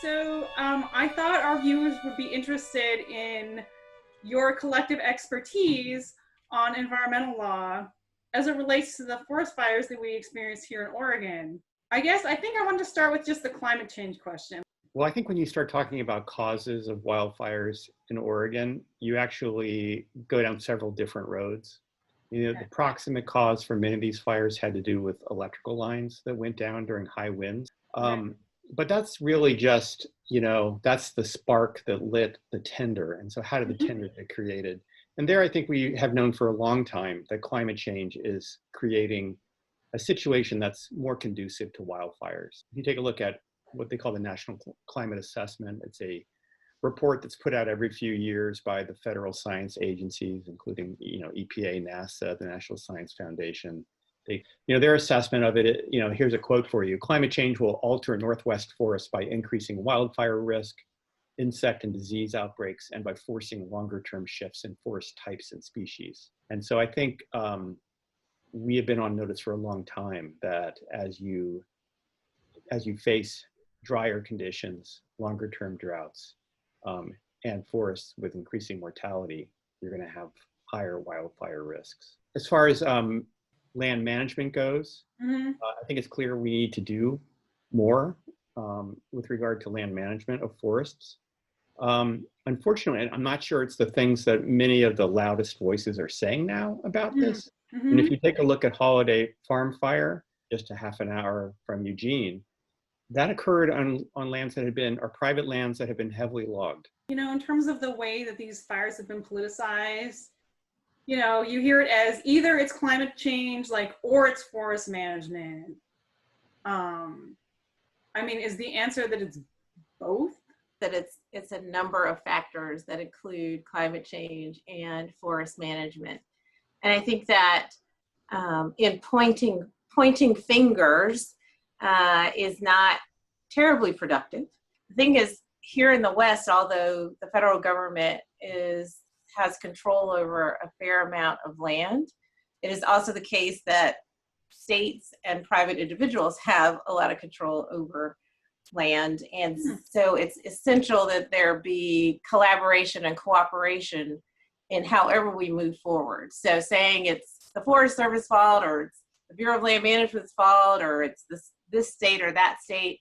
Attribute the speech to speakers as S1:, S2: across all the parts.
S1: I thought our viewers would be interested in your collective expertise on environmental law as it relates to the forest fires that we experience here in Oregon. I think I want to start with just the climate change question.
S2: Well, I think when you start talking about causes of wildfires in Oregon, you actually go down several different roads. The proximate cause for many of these fires had to do with electrical lines that went down during high winds. But that's really just, that's the spark that lit the tinder. And so how did the tinder get created? And there, I think we have known for a long time that climate change is creating a situation that's more conducive to wildfires. If you take a look at what they call the National Climate Assessment, it's a report that's put out every few years by the federal science agencies, including EPA, NASA, the National Science Foundation. Their assessment of it, here's a quote for you: "Climate change will alter Northwest forests by increasing wildfire risk, insect and disease outbreaks, and by forcing longer-term shifts in forest types and species." And so I think we have been on notice for a long time that as you face drier conditions, longer-term droughts, and forests with increasing mortality, you're going to have higher wildfire risks. As far as land management goes, I think it's clear we need to do more with regard to land management of forests. Unfortunately, I'm not sure it's the things that many of the loudest voices are saying now about this. And if you take a look at Holiday Farm Fire, just a half an hour from Eugene, that occurred on lands that had been, or private lands that have been heavily logged.
S1: In terms of the way that these fires have been politicized, you hear it as either it's climate change, or it's forest management. Is the answer that it's both?
S3: That it's a number of factors that include climate change and forest management. And I think that in pointing fingers is not terribly productive. The thing is, here in the West, although the federal government has control over a fair amount of land, it is also the case that states and private individuals have a lot of control over land. And so it's essential that there be collaboration and cooperation in however we move forward. So saying it's the Forest Service fault, or it's the Bureau of Land Management's fault, or it's this state or that state,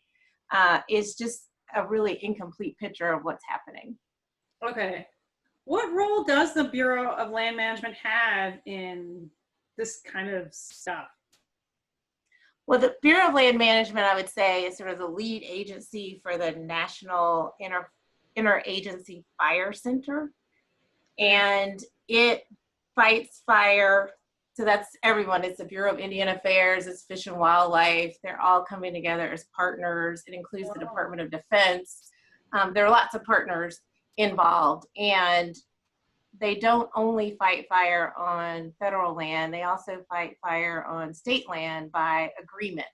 S3: is just a really incomplete picture of what's happening.
S1: Okay. What role does the Bureau of Land Management have in this kind of stuff?
S3: Well, the Bureau of Land Management, I would say, is sort of the lead agency for the National Interagency Fire Center. And it fights fire. So that's everyone. It's the Bureau of Indian Affairs, it's Fish and Wildlife. They're all coming together as partners. It includes the Department of Defense. There are lots of partners involved, and they don't only fight fire on federal land, they also fight fire on state land by agreement.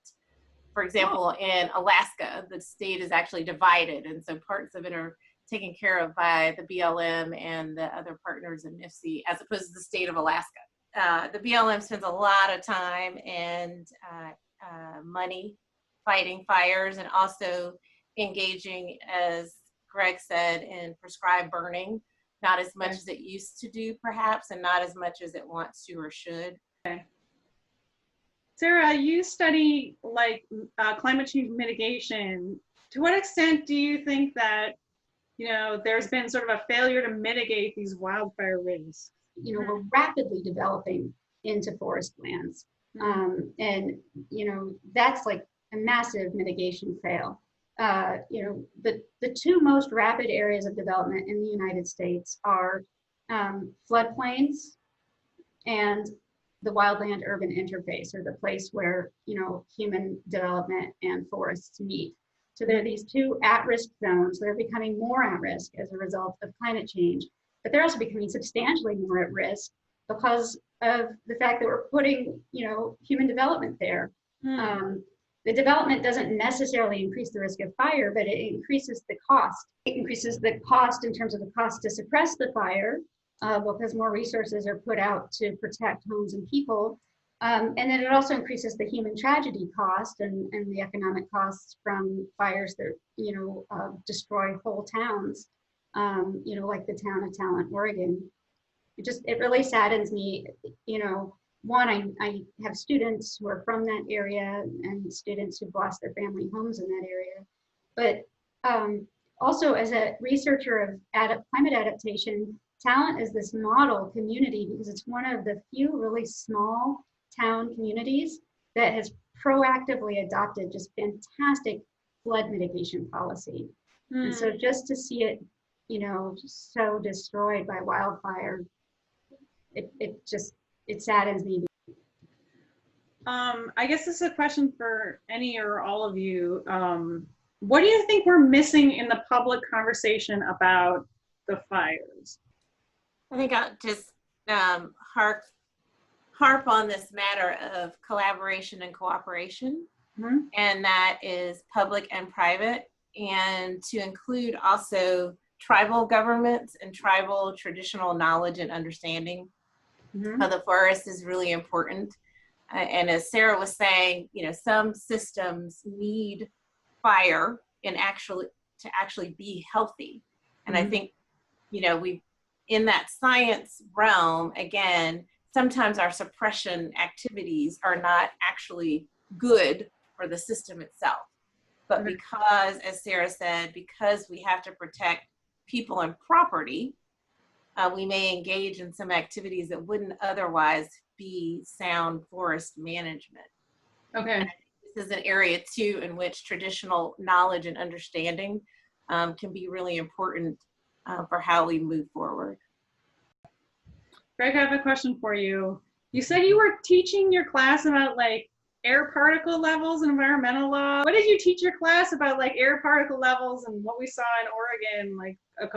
S3: For example, in Alaska, the state is actually divided, and so parts of it are taken care of by the BLM and the other partners in NIFC, as opposed to the state of Alaska. The BLM spends a lot of time and money fighting fires, and also engaging, as Greg said, in prescribed burning. Not as much as it used to do, perhaps, and not as much as it wants to or should.
S1: Okay. Sarah, you study climate change mitigation. To what extent do you think that there's been sort of a failure to mitigate these wildfire risks?
S4: We're rapidly developing into forest lands. And, that's like a massive mitigation fail. The two most rapid areas of development in the United States are floodplains and the wildland urban interface, or the place where, human development and forests meet. So there are these two at-risk zones that are becoming more at risk as a result of climate change, but they're also becoming substantially more at risk because of the fact that we're putting, human development there. The development doesn't necessarily increase the risk of fire, but it increases the cost. It increases the cost in terms of the cost to suppress the fire, because more resources are put out to protect homes and people. And then it also increases the human tragedy cost and the economic costs from fires that, destroy whole towns, like the town of Talent, Oregon. It really saddens me, one, I have students who are from that area and students who've lost their family homes in that area. But also as a researcher of climate adaptation, Talent is this model community because it's one of the few really small town communities that has proactively adopted just fantastic flood mitigation policy. And so just to see it, so destroyed by wildfire, it saddens me.
S1: I guess this is a question for any or all of you. What do you think we're missing in the public conversation about the fires?
S3: I think I'll just harp on this matter of collaboration and cooperation, and that is public and private, and to include also tribal governments and tribal traditional knowledge and understanding of the forest is really important. And as Sarah was saying, some systems need fire to actually be healthy. And I think, we in that science realm, again, sometimes our suppression activities are not actually good for the system itself. But because, as Sarah said, because we have to protect people and property, we may engage in some activities that wouldn't otherwise be sound forest management.
S1: Okay.
S3: This is an area too in which traditional knowledge and understanding can be really important for how we move forward.
S1: Greg, I have a question for you. You said you were teaching your class about air particle levels and environmental law. What did you teach your class about air particle levels and what we saw in Oregon a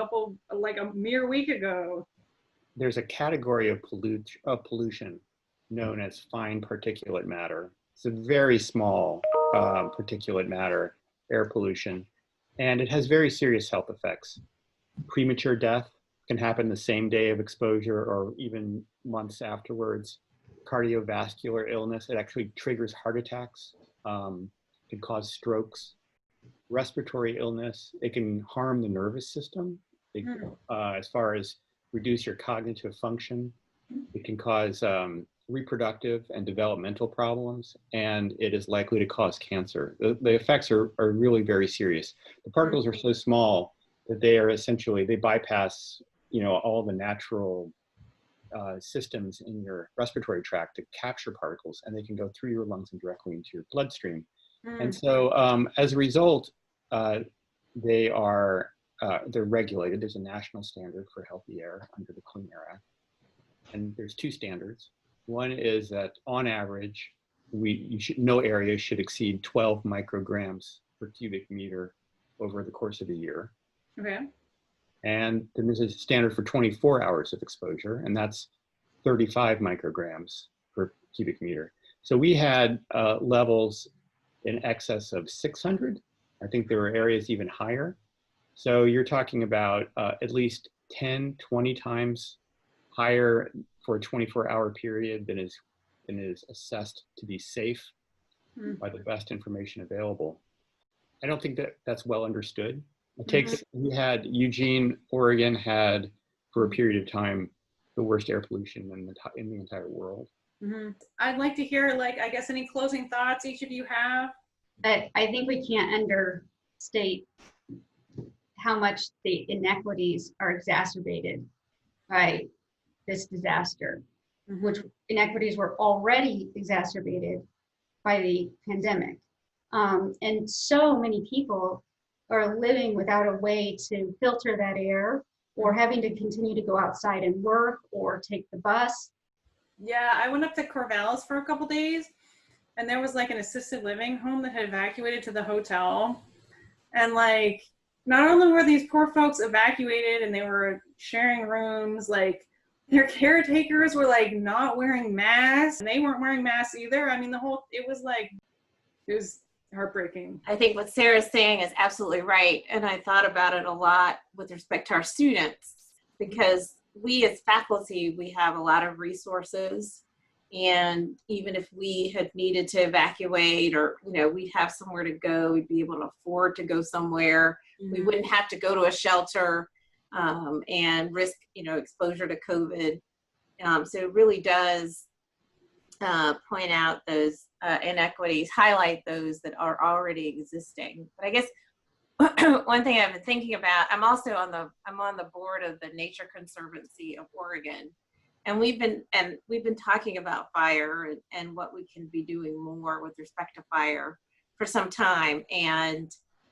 S1: mere week ago?
S2: There's a category of pollution known as fine particulate matter. It's a very small particulate matter, air pollution, and it has very serious health effects. Premature death can happen the same day of exposure or even months afterwards. Cardiovascular illness, it actually triggers heart attacks, can cause strokes. Respiratory illness, it can harm the nervous system as far as reduce your cognitive function. It can cause reproductive and developmental problems, and it is likely to cause cancer. The effects are really very serious. The particles are so small that they bypass all the natural systems in your respiratory tract to capture particles, and they can go through your lungs and directly into your bloodstream. And so as a result, they're regulated. There's a national standard for healthy air under the Clean Air Act. And there's two standards. One is that on average, no area should exceed 12 micrograms per cubic meter over the course of a year.
S1: Okay.
S2: And then there's a standard for 24 hours of exposure, and that's 35 micrograms per cubic meter. So we had levels in excess of 600. I think there were areas even higher. So you're talking about at least 10, 20 times higher for a 24-hour period than is assessed to be safe by the best information available. I don't think that that's well understood. It takes, Eugene, Oregon had, for a period of time, the worst air pollution in the entire world.
S1: I'd like to hear, I guess, any closing thoughts each of you have.
S4: I think we can't understate how much the inequities are exacerbated by this disaster, which inequities were already exacerbated by the pandemic. And so many people are living without a way to filter that air, or having to continue to go outside and work or take the bus.
S1: Yeah, I went up to Corvallis for a couple days, and there was an assisted living home that had evacuated to the hotel. And not only were these poor folks evacuated and they were sharing rooms, their caretakers were not wearing masks, and they weren't wearing masks either. I mean, it was heartbreaking.
S3: I think what Sarah's saying is absolutely right. And I thought about it a lot with respect to our students, because we as faculty, we have a lot of resources And even if we had needed to evacuate, or, you know, we'd have somewhere to go, we'd be able to afford to go somewhere. We wouldn't have to go to a shelter and risk, you know, exposure to COVID. So it really does point out those inequities, highlight those that are already existing. But I guess one thing I've been thinking about, I'm on the board of the Nature Conservancy of Oregon, and we've been talking about fire and what we can be doing more with respect to fire for some time.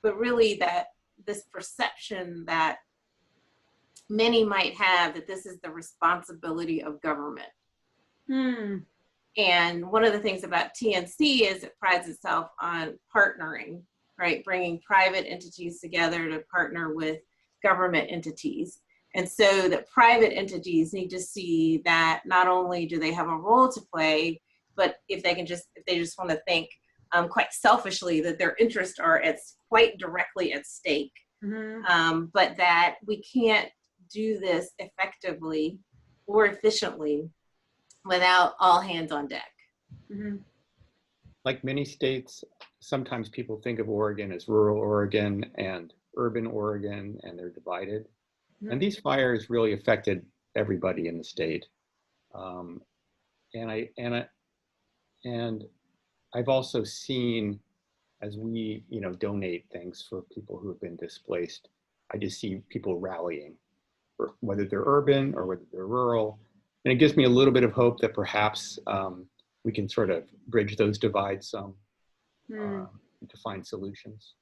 S3: But really, that this perception that many might have that this is the responsibility of government. And one of the things about TNC is it prides itself on partnering, right? Bringing private entities together to partner with government entities. And so that private entities need to see that not only do they have a role to play, but if they just want to think quite selfishly that their interests are quite directly at stake, but that we can't do this effectively or efficiently without all hands on deck.
S2: Like many states, sometimes people think of Oregon as rural Oregon and urban Oregon, and they're divided. And these fires really affected everybody in the state. And I've also seen, as we, you know, donate things for people who have been displaced, I just see people rallying, whether they're urban or whether they're rural. And it gives me a little bit of hope that perhaps we can sort of bridge those divides some to find solutions.